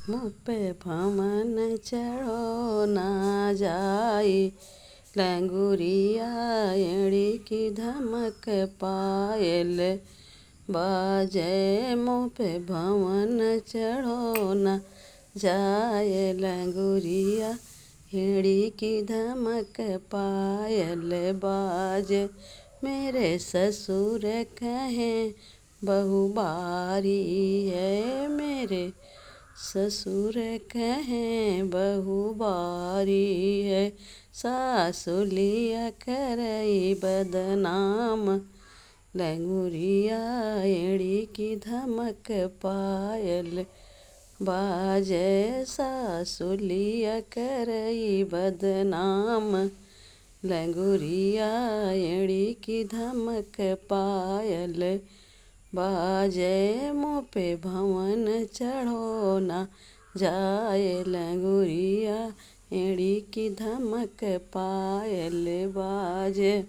मुँह पे भवन चढ़ो ना जाए, लंगूरिया एड़ी की धमक पायल बाजे। मुँह पे भवन चढ़ो ना जाए, लंगूरिया एड़ी की धमक पायल बाजे। मेरे ससुर कहें बहू बारी है, मेरे ससुर कहें बहू बारी है। सासु लिया करई बदनाम, लंगूरिया एड़ी की धमक पायल बाजे। सासु लिया करई बदनाम, लंगूरिया एड़ी की धमक पायल बाजे। मुँह पे भवन चढ़ो ना जाए, लंगूरिया एड़ी की धमक पायल बाजे।